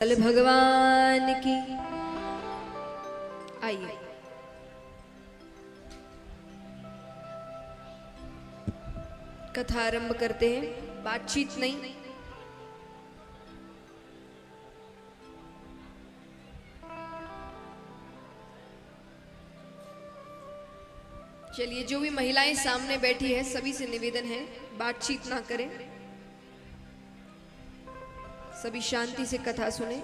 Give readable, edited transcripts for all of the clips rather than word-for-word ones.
कल भगवान की। आइए कथा आरंभ करते हैं। बातचीत नहीं, चलिए जो भी महिलाएं सामने बैठी है सभी से निवेदन है बातचीत ना करें, सभी शांति से कथा सुने।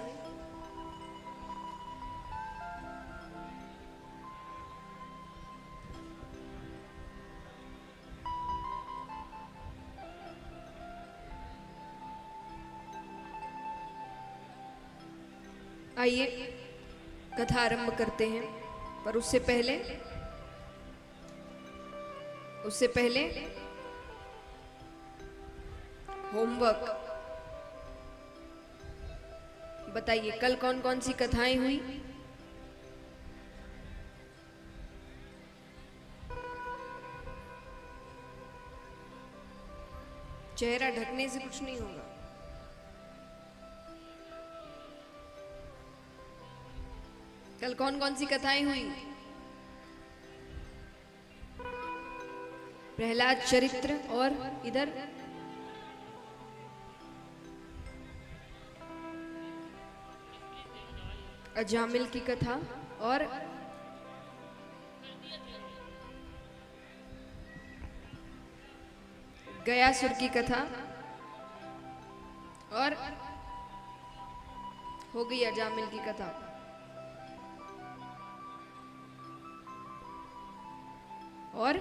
आइए कथा आरंभ करते हैं, पर उससे पहले होमवर्क। बताइए कल कौन कौन सी कथाएं हुई? चेहरा ढकने से कुछ नहीं होगा। कल कौन कौन सी कथाएं हुई? प्रहलाद चरित्र और इधर अजामिल की कथा और गयासुर की कथा और हो गई अजामिल की कथा। और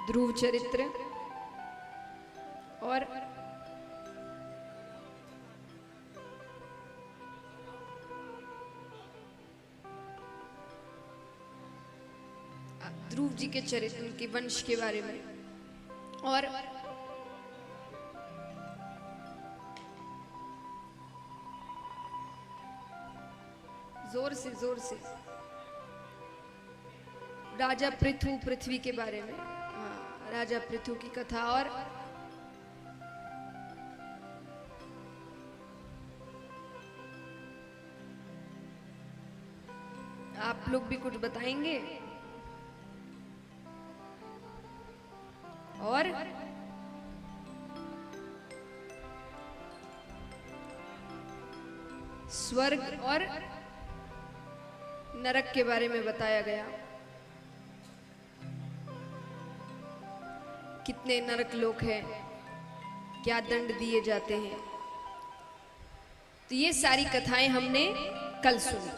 ध्रुव चरित्र और ध्रुव जी के चरित्र, उनके वंश के बारे में। और जोर से राजा पृथु, पृथ्वी के बारे में। हाँ, राजा पृथु की कथा। और आप लोग भी कुछ बताएंगे? और स्वर्ग और नरक के बारे में बताया गया। कितने नरक लोक हैं, क्या दंड दिए जाते हैं। तो ये सारी कथाएं हमने कल सुनी।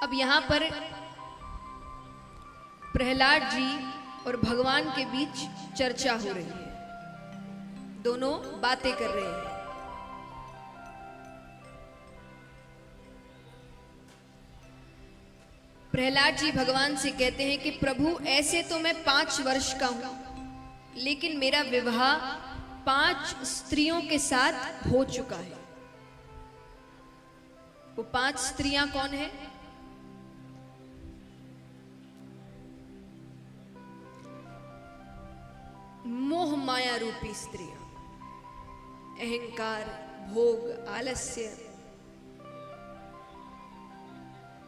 अब यहां पर प्रहलाद जी और भगवान के बीच चर्चा हो रही है, दोनों बातें कर रहे हैं। प्रहलाद जी भगवान से कहते हैं कि प्रभु ऐसे तो मैं 5 वर्ष का हूं, लेकिन मेरा विवाह 5 स्त्रियों के साथ हो चुका है। वो 5 स्त्रियां कौन है? मोह माया रूपी स्त्रियां, अहंकार, भोग, आलस्य।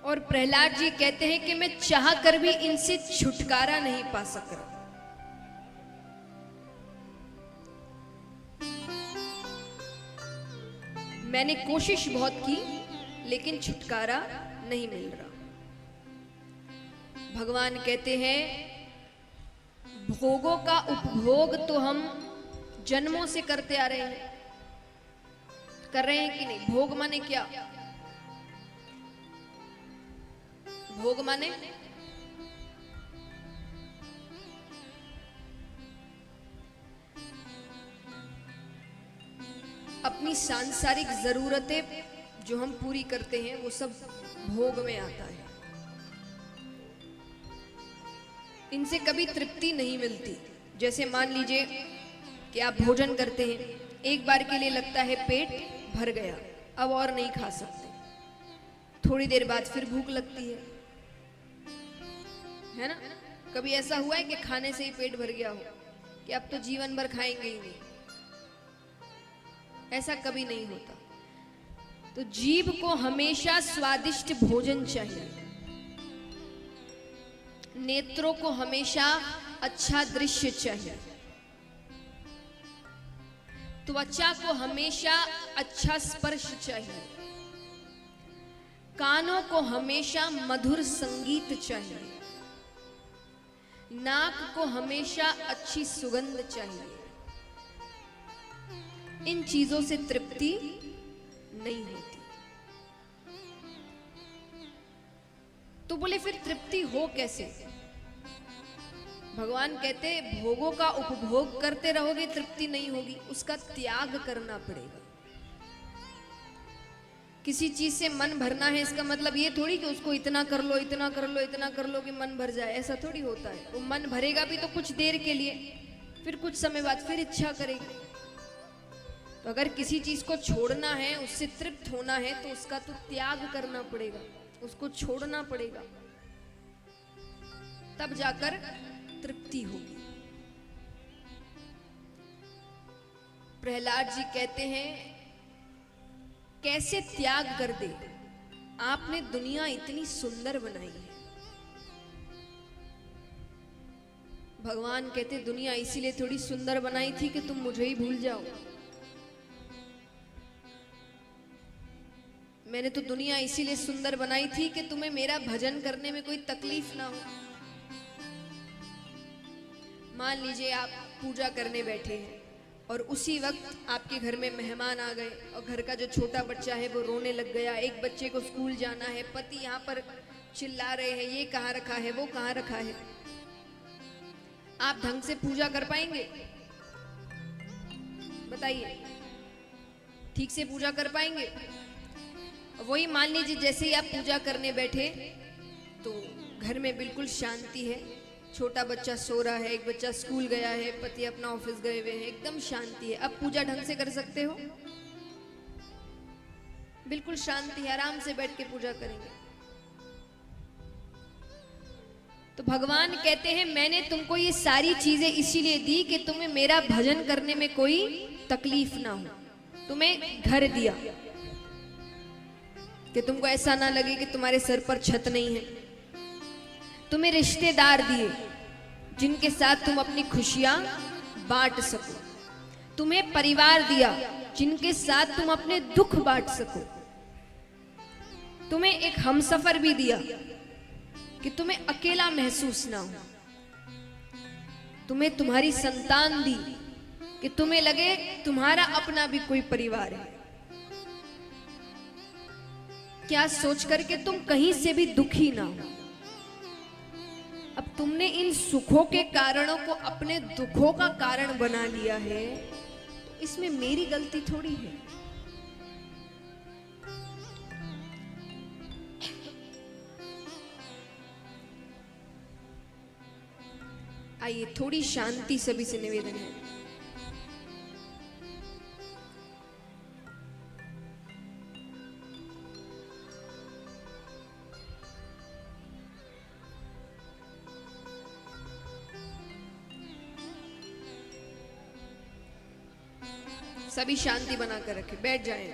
और प्रहलाद जी कहते हैं कि मैं चाह कर भी इनसे छुटकारा नहीं पा सक रहा। मैंने कोशिश बहुत की लेकिन छुटकारा नहीं मिल रहा। भगवान कहते हैं भोगों का उपभोग तो हम जन्मों से करते आ रहे हैं, कर रहे हैं कि नहीं? भोग माने क्या? भोग माने अपनी सांसारिक जरूरतें जो हम पूरी करते हैं वो सब भोग में आता है। इनसे कभी तृप्ति नहीं मिलती। जैसे मान लीजिए कि आप भोजन करते हैं, एक बार के लिए लगता है पेट भर गया, अब और नहीं खा सकते। थोड़ी देर बाद फिर भूख लगती है ना? कभी ऐसा हुआ है कि खाने से ही पेट भर गया हो कि अब तो जीवन भर खाएंगे ही नहीं? ऐसा कभी नहीं होता। तो जीभ को हमेशा स्वादिष्ट भोजन चाहिए, नेत्रों को हमेशा अच्छा दृश्य चाहिए, त्वचा को हमेशा अच्छा स्पर्श चाहिए, कानों को हमेशा मधुर संगीत चाहिए, नाक को हमेशा अच्छी सुगंध चाहिए। इन चीजों से तृप्ति नहीं होती। तो बोले फिर तृप्ति हो कैसे? भगवान कहते भोगों का उपभोग करते रहोगे तृप्ति नहीं होगी, उसका त्याग करना पड़ेगा। किसी चीज से मन भरना है, इसका मतलब ये थोड़ी कि उसको इतना कर लो इतना कर लो इतना कर लो कि मन भर जाए, ऐसा थोड़ी होता है। वो मन भरेगा भी तो कुछ देर के लिए, फिर कुछ समय बाद फिर इच्छा करेगी। तो अगर किसी चीज को छोड़ना है, उससे तृप्त होना है, तो उसका तो त्याग करना पड़ेगा, उसको छोड़ना पड़ेगा, तब जाकर तृप्ति होगी। प्रहलाद जी कहते हैं कैसे त्याग कर दे, आपने दुनिया इतनी सुंदर बनाई है। भगवान कहते दुनिया इसीलिए थोड़ी सुंदर बनाई थी कि तुम मुझे ही भूल जाओ। मैंने तो दुनिया इसीलिए सुंदर बनाई थी कि तुम्हें मेरा भजन करने में कोई तकलीफ ना हो। मान लीजिए आप पूजा करने बैठे हैं और उसी वक्त आपके घर में मेहमान आ गए और घर का जो छोटा बच्चा है वो रोने लग गया, एक बच्चे को स्कूल जाना है, पति यहाँ पर चिल्ला रहे हैं ये कहाँ रखा है वो कहाँ रखा है। आप ढंग से पूजा कर पाएंगे? बताइए, ठीक से पूजा कर पाएंगे? वही मान लीजिए जैसे ही आप पूजा करने बैठे तो घर में बिल्कुल शांति है, छोटा बच्चा सो रहा है, एक बच्चा स्कूल गया है, पति अपना ऑफिस गए हुए हैं, एकदम शांति है। अब पूजा ढंग से कर सकते हो? बिल्कुल शांति है, आराम से बैठ के पूजा करेंगे। तो भगवान कहते हैं मैंने तुमको ये सारी चीजें इसीलिए दी कि तुम्हें मेरा भजन करने में कोई तकलीफ ना हो। तुम्हें घर दिया कि तुमको ऐसा ना लगे कि तुम्हारे सर पर छत नहीं है। तुम्हें रिश्तेदार दिए जिनके साथ तुम अपनी खुशियां बांट सको। तुम्हें परिवार दिया जिनके साथ तुम अपने दुख बांट सको। तुम्हें एक हमसफर भी दिया कि तुम्हें अकेला महसूस ना हो। तुम्हें तुम्हारी संतान दी कि तुम्हें लगे तुम्हारा अपना भी कोई परिवार है। क्या सोच करके तुम कहीं से भी दुखी ना हो। अब तुमने इन सुखों के कारणों को अपने दुखों का कारण बना लिया है, तो इसमें मेरी गलती थोड़ी है। आइए थोड़ी शांति सभी से निवेदन है। सभी शांति बनाकर रखें, बैठ जाएं।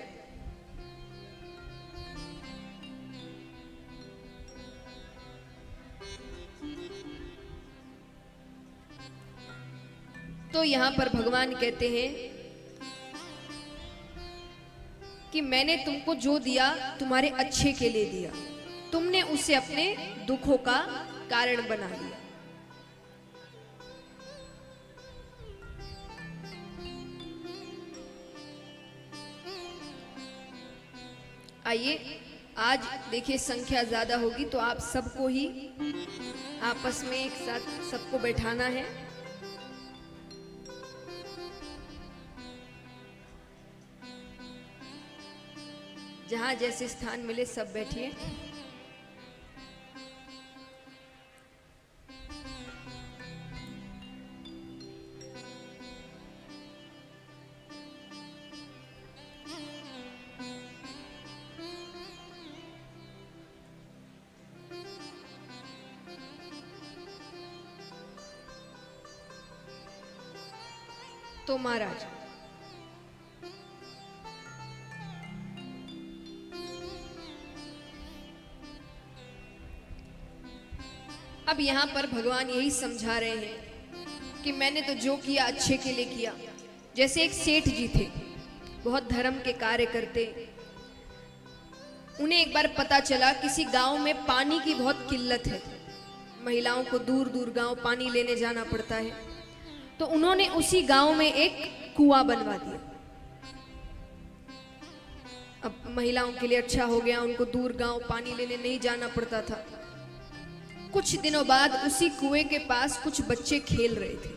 तो यहां पर भगवान कहते हैं कि मैंने तुमको जो दिया तुम्हारे अच्छे के लिए दिया, तुमने उसे अपने दुखों का कारण बना लिया। आइए आज देखिए संख्या ज्यादा होगी तो आप सबको ही आपस में एक साथ सबको बैठाना है। जहां जैसे स्थान मिले सब बैठिए। तो महाराज अब यहां पर भगवान यही समझा रहे हैं कि मैंने तो जो किया अच्छे के लिए किया। जैसे एक सेठ जी थे, बहुत धर्म के कार्य करते। उन्हें एक बार पता चला किसी गांव में पानी की बहुत किल्लत है, महिलाओं को दूर दूर गांव पानी लेने जाना पड़ता है। तो उन्होंने उसी गांव में एक कुआं बनवा दिया। अब महिलाओं के लिए अच्छा हो गया, उनको दूर गांव पानी लेने नहीं जाना पड़ता था। कुछ दिनों बाद उसी कुएं के पास कुछ बच्चे खेल रहे थे।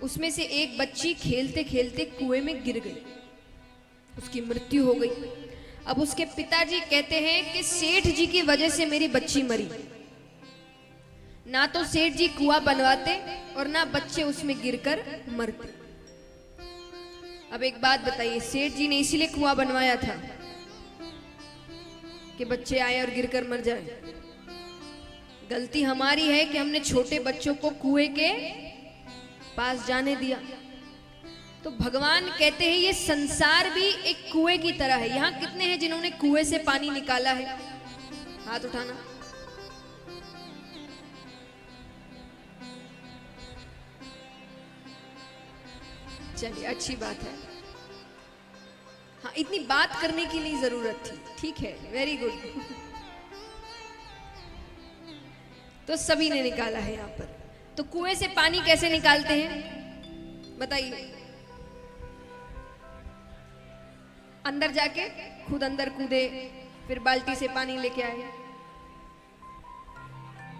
उसमें से एक बच्ची खेलते खेलते कुएं में गिर गई, उसकी मृत्यु हो गई। अब उसके पिताजी कहते हैं कि सेठ जी की वजह से मेरी बच्ची मरी। ना तो सेठ जी कुआं बनवाते और ना बच्चे उसमें गिरकर मरते। अब एक बात बताइए, सेठ जी ने इसीलिए कुआं बनवाया था कि बच्चे आए और गिरकर मर जाए? गलती हमारी है कि हमने छोटे बच्चों को कुएं के पास जाने दिया। तो भगवान कहते हैं ये संसार भी एक कुएं की तरह है। यहां कितने हैं जिन्होंने कुएं से पानी निकाला है? हाथ उठाना। चलिए, अच्छी बात है। हाँ, इतनी बात करने की नहीं जरूरत थी। ठीक है, वेरी गुड। तो सभी ने निकाला है यहाँ पर। तो कुएं से पानी कैसे निकालते हैं बताइए? अंदर जाके खुद अंदर कूदे, फिर बाल्टी से पानी लेके आए,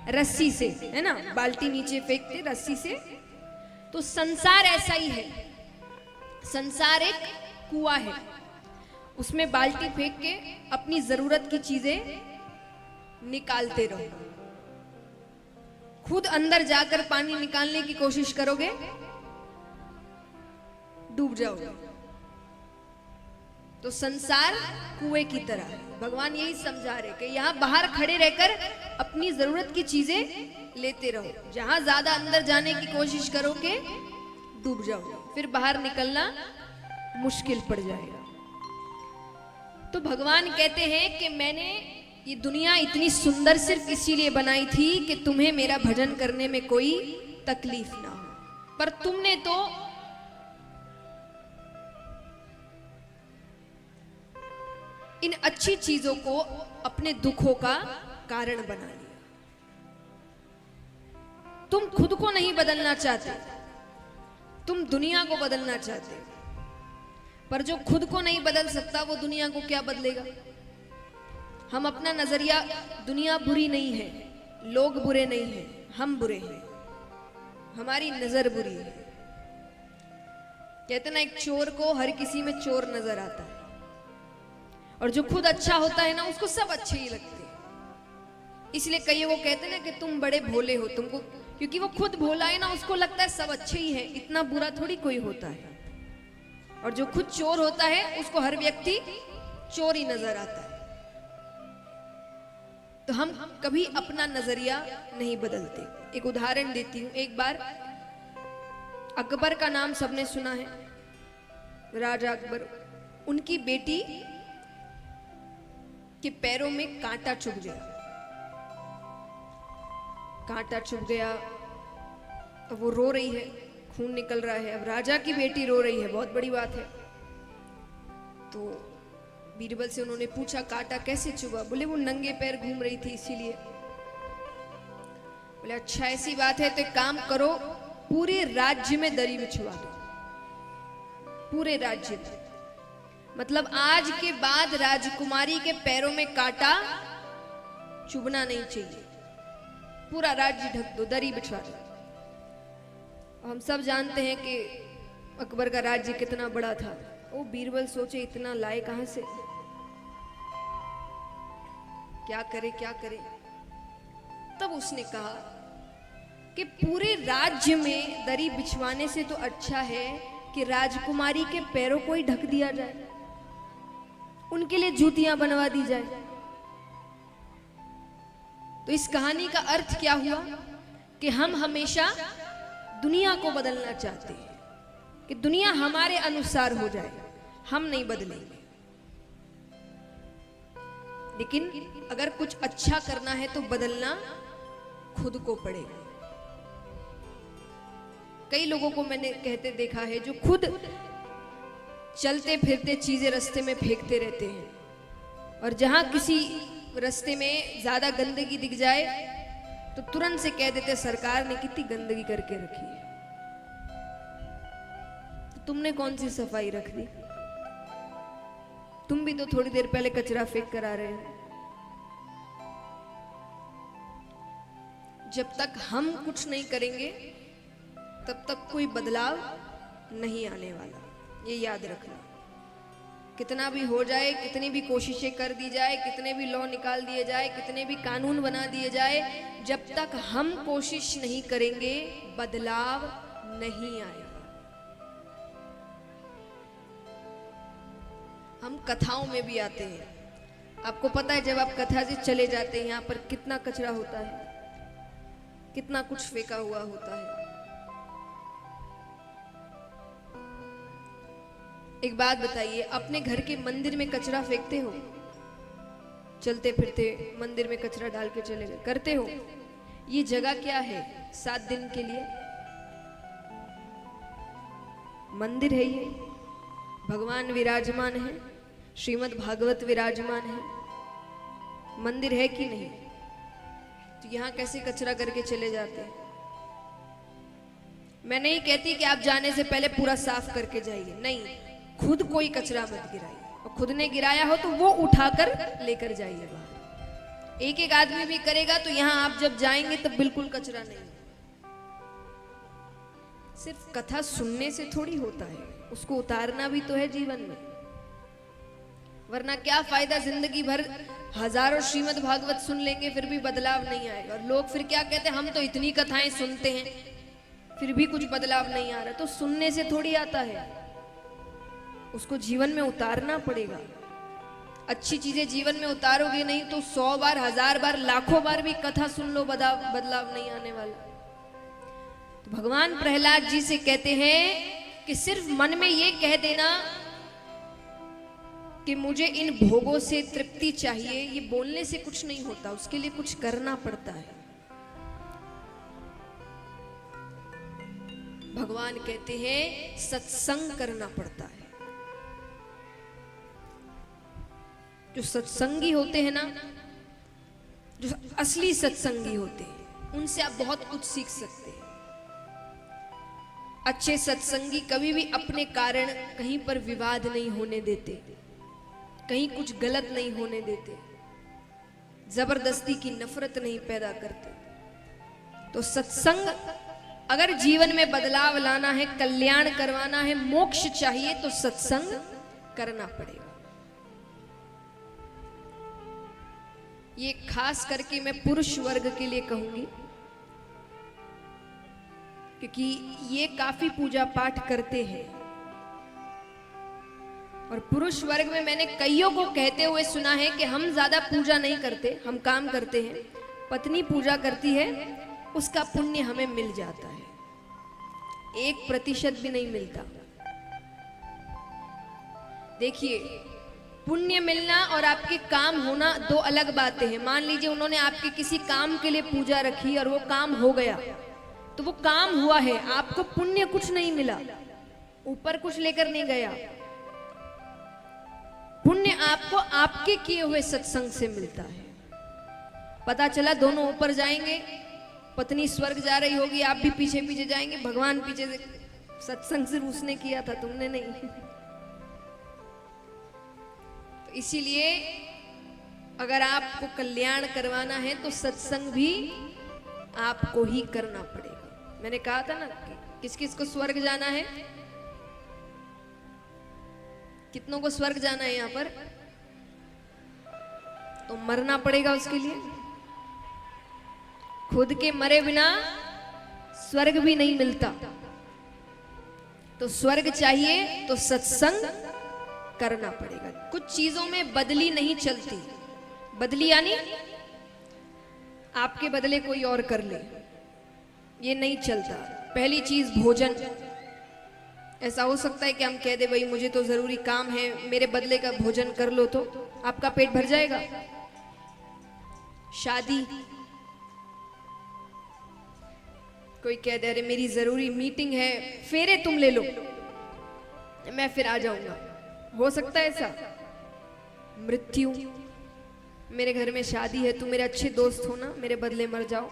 रस्सी से, है ना? बाल्टी नीचे फेंकते रस्सी से। तो संसार ऐसा ही है। संसार एक कुआं है, उसमें बाल्टी फेंक के अपनी जरूरत की चीजें निकालते रहो। खुद अंदर जाकर पानी निकालने की कोशिश करोगे, डूब जाओगे। तो संसार कुएं की तरह है। भगवान यही समझा रहे कि यहां बाहर खड़े रहकर अपनी जरूरत की चीजें लेते रहो। जहां ज्यादा अंदर जाने की कोशिश करोगे, डूब जाओगे, फिर बाहर निकलना मुश्किल पड़ जाएगा। तो भगवान कहते हैं कि मैंने ये दुनिया इतनी सुंदर सिर्फ इसीलिए बनाई थी कि तुम्हें मेरा भजन करने में कोई तकलीफ ना हो, पर तुमने तो इन अच्छी चीजों को अपने दुखों का कारण बना लिया। तुम खुद को नहीं बदलना चाहते, तुम दुनिया को बदलना चाहते। पर जो खुद को नहीं बदल सकता वो दुनिया को क्या बदलेगा? हम अपना नजरिया, दुनिया बुरी नहीं है, लोग बुरे नहीं हैं, हम बुरे हैं, हमारी नजर बुरी है। कहते ना, एक चोर को हर किसी में चोर नजर आता है, और जो खुद अच्छा होता है ना उसको सब अच्छे ही लगते हैं। इसलिए कई वो कहते ना कि तुम बड़े भोले हो, तुमको, क्योंकि वो खुद भोला है ना, उसको लगता है सब अच्छे ही है, इतना बुरा थोड़ी कोई होता है। और जो खुद चोर होता है उसको हर व्यक्ति चोर ही नजर आता है। तो हम कभी अपना नजरिया नहीं बदलते। एक उदाहरण देती हूं। एक बार अकबर का नाम सबने सुना है, राजा अकबर। उनकी बेटी के पैरों में कांटा चुभ गया, कांटा चुभ गया। अब वो रो रही है, खून निकल रहा है। अब राजा की बेटी रो रही है, बहुत बड़ी बात है। तो बीरबल से उन्होंने पूछा, कांटा कैसे चुभा? बोले वो नंगे पैर घूम रही थी इसीलिए। बोले अच्छा ऐसी बात है तो एक काम करो, पूरे राज्य में दरी बिछवा दो, पूरे राज्य में। मतलब आज के बाद राजकुमारी के पैरों में कांटा चुभना नहीं चाहिए, पूरा राज्य ढक दो, दरी बिछवा दो। हम सब जानते हैं कि अकबर का राज्य कितना बड़ा था। वो बीरबल सोचे इतना लाए कहां से, क्या करे क्या करे। तब उसने कहा कि पूरे राज्य में दरी बिछवाने से तो अच्छा है कि राजकुमारी के पैरों को ही ढक दिया जाए, उनके लिए जूतियां बनवा दी जाए। तो इस कहानी का अर्थ क्या हुआ कि हम हमेशा दुनिया को बदलना चाहते हैं, कि दुनिया हमारे अनुसार हो जाए, हम नहीं बदलेंगे। लेकिन अगर कुछ अच्छा करना है तो बदलना खुद को पड़ेगा। कई लोगों को मैंने कहते देखा है जो खुद चलते फिरते चीजें रास्ते में फेंकते रहते हैं, और जहां किसी रास्ते में ज्यादा गंदगी दिख जाए तो तुरंत से कह देते सरकार ने कितनी गंदगी करके रखी है, तो तुमने कौन सी सफाई रख दी? तुम भी तो थोड़ी देर पहले कचरा फेंक कर आ रहे हो। जब तक हम कुछ नहीं करेंगे तब तक कोई बदलाव नहीं आने वाला, ये याद रखना। कितना भी हो जाए, कितनी भी कोशिशें कर दी जाए, कितने भी लॉ निकाल दिए जाए, कितने भी कानून बना दिए जाए, जब तक हम कोशिश नहीं करेंगे बदलाव नहीं आएगा। हम कथाओं में भी आते हैं, आपको पता है जब आप कथा से चले जाते हैं यहाँ पर कितना कचरा होता है, कितना कुछ फेंका हुआ होता है। एक बात बताइए, अपने घर के मंदिर में कचरा फेंकते हो? चलते फिरते मंदिर में कचरा डाल के चले गए, करते हो? ये जगह क्या है? 7 दिन के लिए मंदिर है, ये भगवान विराजमान है, श्रीमद् भागवत विराजमान है, मंदिर है कि नहीं? तो यहां कैसे कचरा करके चले जाते हैं? मैं नहीं कहती कि आप जाने से पहले पूरा साफ करके जाइए, नहीं, खुद कोई कचरा मत गिराइए, और खुद ने गिराया हो तो वो उठाकर लेकर जाइए बाहर। एक एक आदमी भी करेगा तो यहां आप जब जाएंगे तब बिल्कुल कचरा नहीं। सिर्फ कथा सुनने से थोड़ी होता है, उसको उतारना भी तो है जीवन में, वरना क्या फायदा? जिंदगी भर हजारों श्रीमद् भागवत सुन लेंगे फिर भी बदलाव नहीं आएगा, और लोग फिर क्या कहते हैं, हम तो इतनी कथाएं सुनते हैं फिर भी कुछ बदलाव नहीं आ रहा। तो सुनने से थोड़ी आता है, उसको जीवन में उतारना पड़ेगा। अच्छी चीजें जीवन में उतारोगे नहीं तो 100 बार, 1000 बार, लाखों बार भी कथा सुन लो, बदलाव नहीं आने वाला। तो भगवान प्रहलाद जी से कहते हैं कि सिर्फ मन में ये कह देना कि मुझे इन भोगों से तृप्ति चाहिए, ये बोलने से कुछ नहीं होता, उसके लिए कुछ करना पड़ता है। भगवान कहते हैं सत्संग करना पड़ता है। जो सत्संगी होते हैं ना, जो असली सत्संगी होते हैं, उनसे आप बहुत कुछ सीख सकते हैं। अच्छे सत्संगी कभी भी अपने कारण कहीं पर विवाद नहीं होने देते, कहीं कुछ गलत नहीं होने देते, जबरदस्ती की नफरत नहीं पैदा करते। तो सत्संग अगर जीवन में बदलाव लाना है, कल्याण करवाना है, मोक्ष चाहिए तो सत्संग करना पड़ेगा। ये खास करके मैं पुरुष वर्ग के लिए कहूंगी, क्योंकि ये काफी पूजा पाठ करते हैं, और पुरुष वर्ग में मैंने कईयों को कहते हुए सुना है कि हम ज्यादा पूजा नहीं करते, हम काम करते हैं, पत्नी पूजा करती है, उसका पुण्य हमें मिल जाता है, 1% भी नहीं मिलता। देखिए, पुण्य मिलना और आपके काम होना दो अलग बातें हैं। मान लीजिए उन्होंने आपके किसी काम के लिए पूजा रखी और वो काम हो गया, तो वो काम हुआ है, आपको पुण्य कुछ नहीं मिला, ऊपर कुछ लेकर नहीं गया। पुण्य आपको आपके किए हुए सत्संग से मिलता है। पता चला दोनों ऊपर जाएंगे, पत्नी स्वर्ग जा रही होगी, आप भी पीछे पीछे जाएंगे, भगवान पीछे से सत्संग सिर्फ उसने किया था, तुमने नहीं। तो इसीलिए अगर आपको कल्याण करवाना है तो सत्संग भी आपको ही करना पड़ेगा। मैंने कहा था ना कि किस किस को स्वर्ग जाना है, कितनों को स्वर्ग जाना है यहां पर, तो मरना पड़ेगा उसके लिए। खुद के मरे बिना स्वर्ग भी नहीं मिलता, तो स्वर्ग चाहिए तो सत्संग करना पड़ेगा। कुछ चीजों में बदली नहीं चलती, बदली यानी आपके बदले कोई और कर ले, ये नहीं चलता। पहली चीज भोजन, ऐसा हो सकता है कि हम कह दे भाई मुझे तो जरूरी काम है, मेरे बदले का भोजन कर लो, तो आपका पेट भर जाएगा। शादी, कोई कह दे अरे मेरी जरूरी मीटिंग है, फेरे तुम ले लो, मैं फिर आ जाऊंगा, हो सकता है ऐसा। मृत्यु, मेरे घर में शादी है, तुम मेरे अच्छे दोस्त हो ना, मेरे बदले मर जाओ,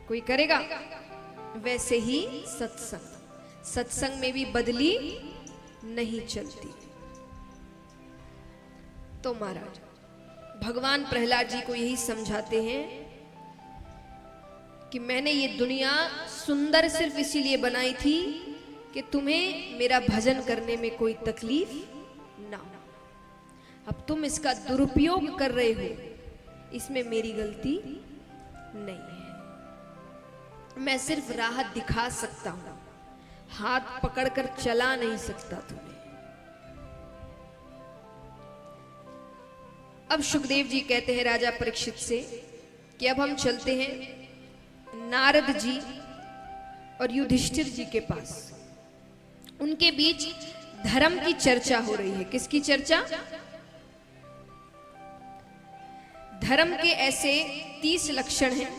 कोई करेगा? वैसे ही सत्संग, सत्संग में भी बदली नहीं चलती। तो महाराज भगवान प्रहलाद जी को यही समझाते हैं कि मैंने ये दुनिया सुंदर सिर्फ इसीलिए बनाई थी कि तुम्हें मेरा भजन करने में कोई तकलीफ ना हो। अब तुम इसका दुरुपयोग कर रहे हो, इसमें मेरी गलती नहीं है। मैं सिर्फ राह दिखा सकता हूं, हाथ पकड़कर चला नहीं सकता तुम्हें। अब सुखदेव जी कहते हैं राजा परीक्षित से कि अब हम चलते हैं नारद जी और युधिष्ठिर जी के पास। उनके बीच धर्म की चर्चा हो रही है। किसकी चर्चा? धर्म के ऐसे 30 लक्षण हैं,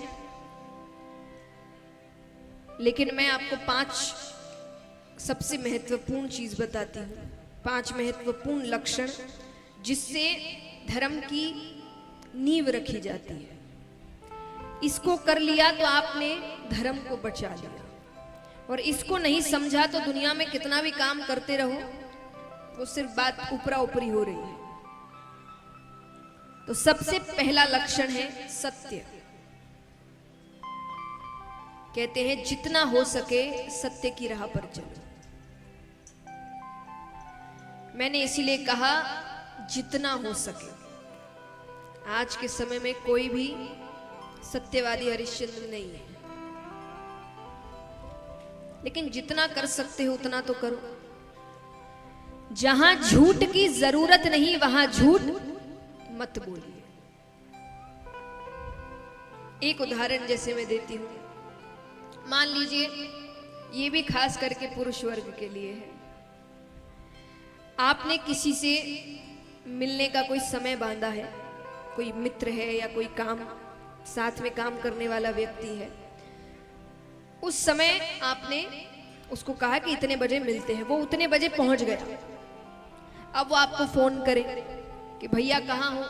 लेकिन मैं आपको 5 सबसे महत्वपूर्ण चीज बताती हूँ, 5 महत्वपूर्ण लक्षण जिससे धर्म की नींव रखी जाती है। इसको कर लिया तो आपने धर्म को बचा लिया, और इसको नहीं समझा तो दुनिया में कितना भी काम करते रहो, वो सिर्फ बात ऊपरा ऊपरी हो रही है। तो सबसे पहला लक्षण है सत्य। कहते हैं जितना हो सके सत्य की राह पर चलो। मैंने इसीलिए कहा जितना हो सके। आज के समय में कोई भी सत्यवादी हरिश्चंद्र नहीं है, लेकिन जितना कर सकते हो उतना तो करो। जहां झूठ की जरूरत नहीं वहां झूठ मत बोलिए। एक उदाहरण जैसे मैं देती हूं, मान लीजिए ये भी खास करके पुरुष वर्ग के लिए है। आपने किसी से मिलने का कोई समय बांधा है, कोई मित्र है या कोई काम साथ में काम करने वाला व्यक्ति है। उस समय आपने उसको कहा कि इतने बजे मिलते हैं, वो उतने बजे पहुंच गया। अब वो आपको फोन करे कि भैया कहाँ हो,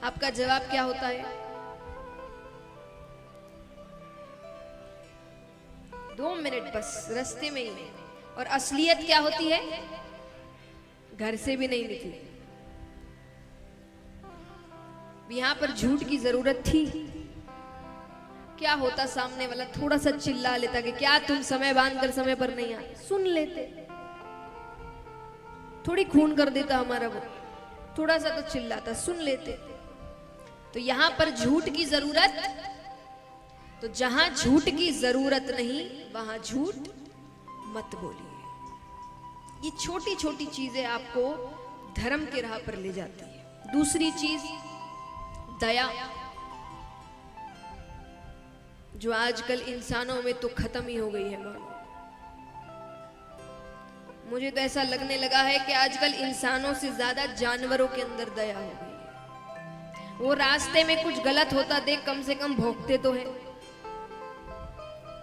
आपका जवाब क्या होता है? 2 मिनट बस, रास्ते में ही। और असलियत क्या होती है? घर से भी नहीं निकले। यहां पर झूठ की जरूरत थी? क्या होता, सामने वाला थोड़ा सा चिल्ला लेता कि क्या तुम समय बांधकर समय पर नहीं आए, सुन लेते, थोड़ी खून कर देता हमारा वो, थोड़ा सा तो चिल्लाता, सुन लेते। तो यहां पर झूठ की जरूरत, तो जहां झूठ की जरूरत नहीं वहां झूठ मत बोलिए। ये छोटी छोटी चीजें आपको धर्म के राह पर ले जाती है। दूसरी चीज दया, जो आजकल इंसानों में तो खत्म ही हो गई है। मुझे तो ऐसा लगने लगा है कि आजकल इंसानों से ज्यादा जानवरों के अंदर दया हो गई है। वो रास्ते में कुछ गलत होता देख कम से कम भौंकते तो है।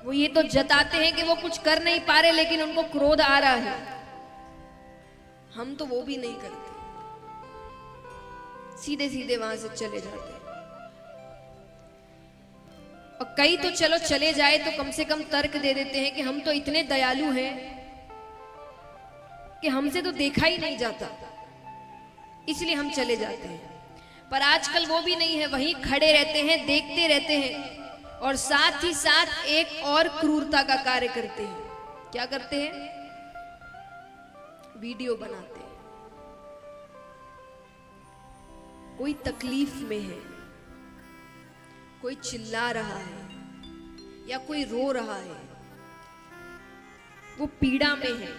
वो ये तो जताते हैं कि वो कुछ कर नहीं पा रहे, लेकिन उनको क्रोध आ रहा है। हम तो वो भी नहीं करते, सीधे सीधे वहां से चले जाते हैं। और कई तो चलो चले जाए तो कम से कम तर्क दे देते हैं कि हम तो इतने दयालु हैं कि हमसे तो देखा ही नहीं जाता, इसलिए हम चले जाते हैं। पर आजकल वो भी नहीं है, वहीं खड़े रहते हैं, देखते रहते हैं, और साथ ही साथ एक और क्रूरता का कार्य करते हैं। क्या करते हैं? वीडियो बनाते हैं। कोई तकलीफ में है, कोई चिल्ला रहा है या कोई रो रहा है, वो पीड़ा में है,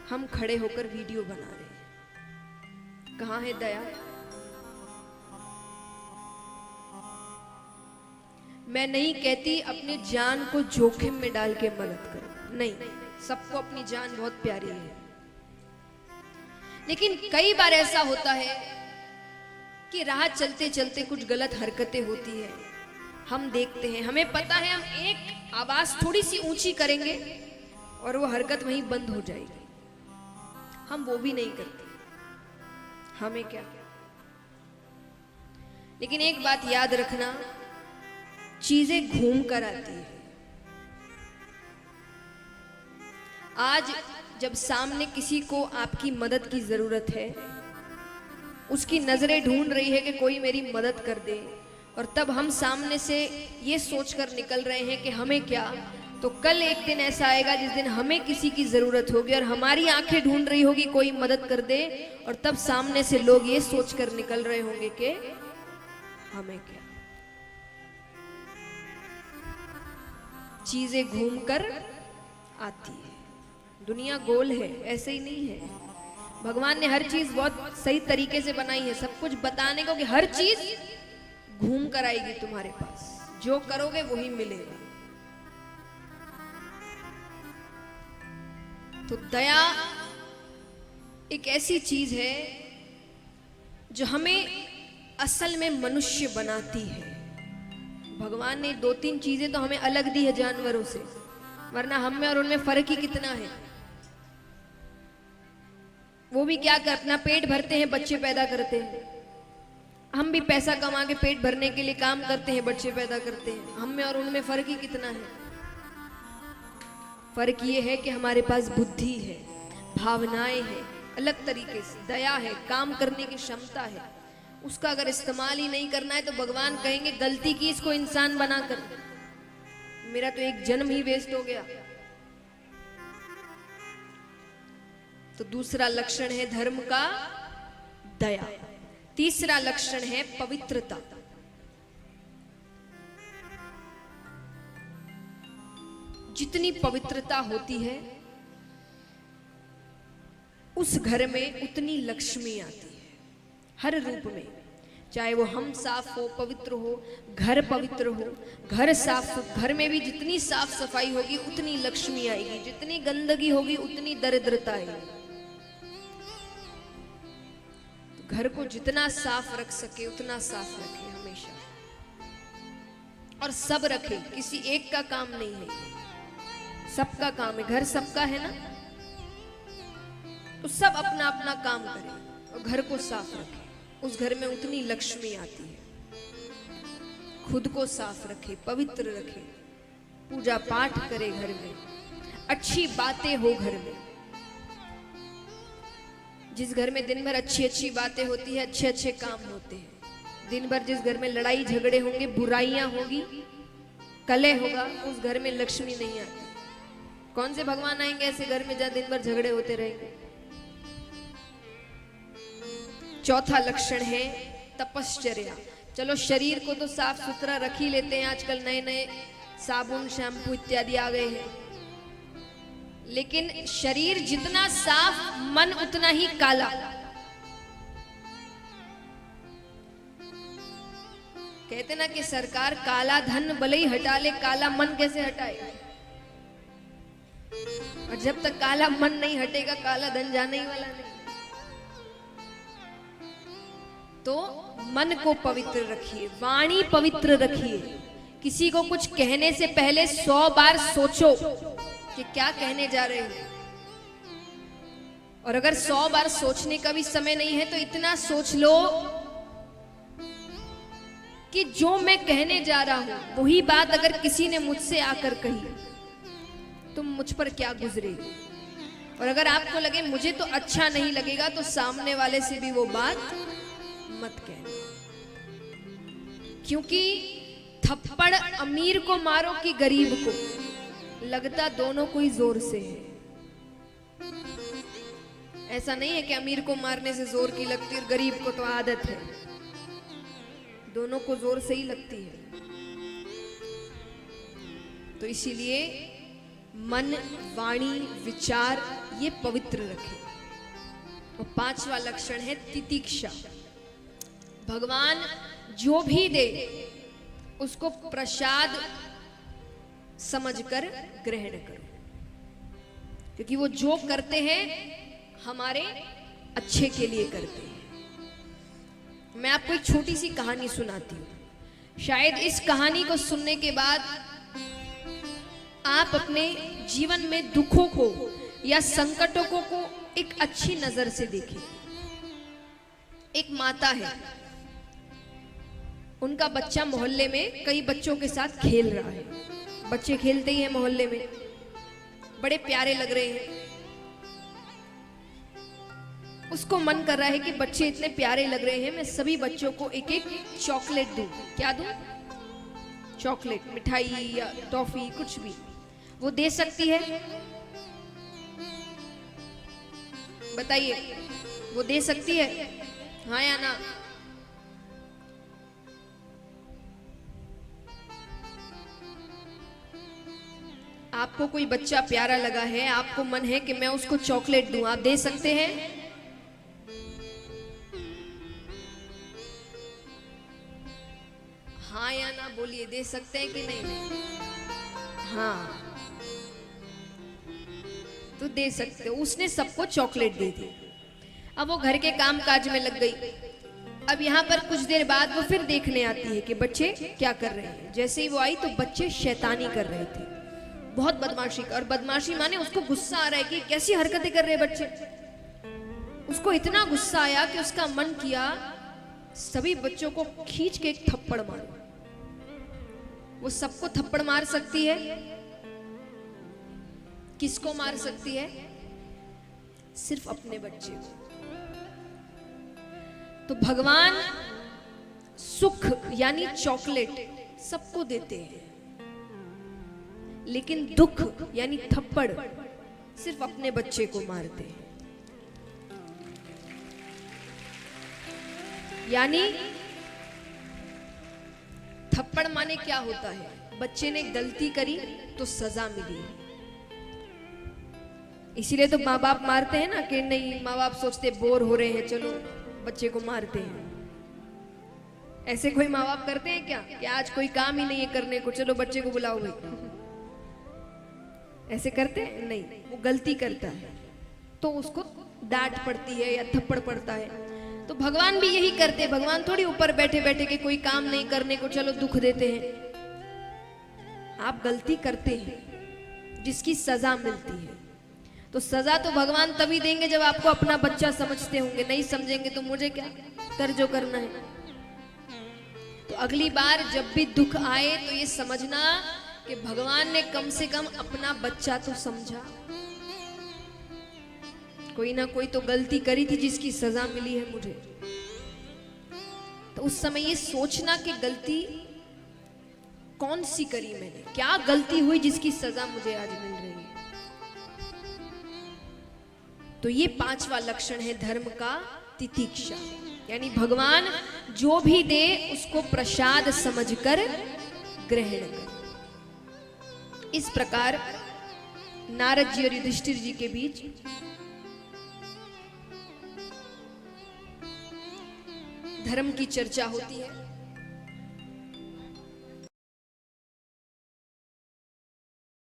हम खड़े होकर वीडियो बना रहे हैं। कहां है दया? मैं नहीं कहती अपनी जान को जोखिम में डाल के मदद करो, नहीं, सबको अपनी जान बहुत प्यारी है। लेकिन कई बार ऐसा होता है कि राह चलते चलते कुछ गलत हरकतें होती है, हम देखते हैं, हमें पता है, हम एक आवाज थोड़ी सी ऊंची करेंगे और वो हरकत वहीं बंद हो जाएगी, हम वो भी नहीं करते, हमें क्या। लेकिन एक बात याद रखना, चीजें घूम कर आती है। आज जब सामने किसी को आपकी मदद की जरूरत है, उसकी नजरें ढूंढ रही है कि कोई मेरी मदद कर दे, और तब हम सामने से ये सोचकर निकल रहे हैं कि हमें क्या, तो कल एक दिन ऐसा आएगा जिस दिन हमें किसी की जरूरत होगी और हमारी आंखें ढूंढ रही होगी कोई मदद कर दे, और तब सामने से लोग ये सोचकर निकल रहे होंगे कि हमें क्या। चीजें घूमकर आती है, दुनिया गोल है, ऐसे ही नहीं है। भगवान ने हर चीज बहुत सही तरीके से बनाई है, सब कुछ बताने को कि हर चीज घूम कर आएगी तुम्हारे पास, जो करोगे वही मिलेगा। तो दया एक ऐसी चीज है जो हमें असल में मनुष्य बनाती है। भगवान ने 2-3 चीजें तो हमें अलग दी है जानवरों से, वरना हम में और उनमें फर्क ही कितना है। वो भी क्या कर अपना पेट भरते हैं, बच्चे पैदा करते हैं, हम भी पैसा कमा के पेट भरने के लिए काम करते हैं, बच्चे पैदा करते हैं। हम में और उनमें फर्क ही कितना है। फर्क ये है कि हमारे पास बुद्धि है, भावनाएं हैं, अलग तरीके से दया है, काम करने की क्षमता है। उसका अगर इस्तेमाल ही नहीं करना है तो भगवान कहेंगे गलती की इसको इंसान बनाकर, मेरा तो एक जन्म ही वेस्ट हो गया। तो दूसरा लक्षण है धर्म का दया। तीसरा लक्षण है पवित्रता। जितनी पवित्रता होती है उस घर में उतनी लक्ष्मी आती है, हर रूप में। चाहे वो हम साफ हो, पवित्र हो, घर पवित्र हो, घर साफ, घर में भी जितनी साफ सफाई होगी उतनी लक्ष्मी आएगी, जितनी गंदगी होगी उतनी दरिद्रता आएगी। घर को जितना साफ रख सके उतना साफ रखे हमेशा, और सब रखे, किसी एक का काम नहीं है, सबका काम है। घर सबका है ना, तो सब अपना अपना काम करें और घर को साफ रखे, उस घर में उतनी लक्ष्मी आती है। खुद को साफ रखे, पवित्र रखे, पूजा पाठ करे, घर में अच्छी बातें हो, घर में जिस घर में दिन भर अच्छी अच्छी बातें होती है, अच्छे अच्छे काम होते हैं, दिन भर जिस घर में लड़ाई झगड़े होंगे, बुराइयां होगी, कलह होगा, उस घर में लक्ष्मी नहीं आती। कौन से भगवान आएंगे ऐसे घर में जहां दिन भर झगड़े होते रहेंगे। चौथा लक्षण है तपश्चर्या। चलो शरीर को तो साफ सुथरा रख ही लेते हैं, आजकल नए नए साबुन शैम्पू इत्यादि आ गए हैं, लेकिन शरीर जितना साफ मन उतना ही काला। कहते ना कि सरकार काला धन भले ही हटा ले, काला मन कैसे हटाए। और जब तक काला मन नहीं हटेगा काला धन जाने ही वाला नहीं। तो मन को पवित्र रखिए, वाणी पवित्र रखिए। किसी को कुछ कहने से पहले 100 बार सोचो कि क्या कहने जा रहे हो, और अगर 100 बार सोचने का भी समय नहीं है तो इतना सोच लो कि जो मैं कहने जा रहा हूं वही बात अगर किसी ने मुझसे आकर कही तो मुझ पर क्या गुजरेगी। और अगर आपको लगे मुझे तो अच्छा नहीं लगेगा तो सामने वाले से भी वो बात मत कहना, क्योंकि थप्पड़ अमीर को मारो कि गरीब को, लगता दोनों को ही जोर से है। ऐसा नहीं है कि अमीर को मारने से जोर की लगती और गरीब को तो आदत है, दोनों को जोर से ही लगती है। तो इसीलिए मन, वाणी, विचार ये पवित्र रखें। और 5वां लक्षण है तितिक्षा। भगवान जो भी दे उसको प्रसाद समझकर ग्रहण करो, क्योंकि वो जो करते हैं हमारे अच्छे के लिए करते हैं। मैं आपको एक छोटी सी कहानी सुनाती हूँ। शायद इस कहानी को सुनने के बाद आप अपने जीवन में दुखों को या संकटों को एक अच्छी नजर से देखें। एक माता है, उनका बच्चा मोहल्ले में कई बच्चों के साथ खेल रहा है। बच्चे खेलते ही हैं मोहल्ले में, बड़े प्यारे लग रहे हैं। उसको मन कर रहा है कि बच्चे इतने प्यारे लग रहे हैं, मैं सभी बच्चों को एक एक चॉकलेट दूं। क्या दूं? चॉकलेट, मिठाई या टॉफी, कुछ भी वो दे सकती है। बताइए, वो दे सकती है? हाँ या ना? आपको कोई बच्चा प्यारा लगा है, आपको मन है कि मैं उसको चॉकलेट दूं, आप दे सकते हैं? हाँ या ना बोलिए, दे सकते हैं कि नहीं? हाँ, तो दे सकते हो। उसने सबको चॉकलेट दे दी। अब वो घर के काम काज में लग गई। अब यहाँ पर कुछ देर बाद वो फिर देखने आती है कि बच्चे क्या कर रहे हैं। जैसे ही वो आई तो बच्चे शैतानी कर रहे थे, बहुत बदमाशी कर। और बदमाशी माने उसको गुस्सा आ रहा है कि कैसी हरकतें कर रहे बच्चे। उसको इतना गुस्सा आया कि उसका मन किया सभी बच्चों को खींच के एक थप्पड़ मारो। वो सबको थप्पड़ मार सकती है, किसको मार सकती है? सिर्फ अपने बच्चे को। तो भगवान सुख यानी चॉकलेट सबको देते हैं, लेकिन दुख यानी थप्पड़ सिर्फ अपने बच्चे को मारते हैं। यानी थप्पड़ माने क्या होता है? बच्चे ने गलती करी तो सजा मिली। इसीलिए तो माँ बाप मारते हैं ना, कि नहीं, माँ बाप सोचते बोर हो रहे हैं, चलो बच्चे को मारते हैं। ऐसे कोई माँ बाप करते हैं क्या कि आज कोई काम ही नहीं है करने को, चलो बच्चे को बुलाओ भाई? ऐसे करते हैं? नहीं। वो गलती करता है तो उसको डांट पड़ती है या थप्पड़ पड़ता है। तो भगवान भी यही करते। भगवान थोड़ी ऊपर बैठे बैठे के कोई काम नहीं करने को चलो दुख देते हैं। आप गलती करते हैं जिसकी सजा मिलती है, तो सजा तो भगवान तभी देंगे जब आपको अपना बच्चा समझते होंगे। नहीं समझेंगे तो मुझे क्या, कर जो करना है। तो अगली बार जब भी दुख आए तो ये समझना कि भगवान ने कम से कम अपना बच्चा तो समझा। कोई ना कोई तो गलती करी थी जिसकी सजा मिली है मुझे। तो उस समय ये सोचना कि गलती कौन सी करी मैंने, क्या गलती हुई जिसकी सजा मुझे आज मिल रही है। तो ये पांचवा लक्षण है धर्म का, तितिक्षा। यानी भगवान जो भी दे उसको प्रसाद समझकर ग्रहण कर। इस प्रकार नारद जी और युधिष्ठिर जी के बीच धर्म की चर्चा होती है।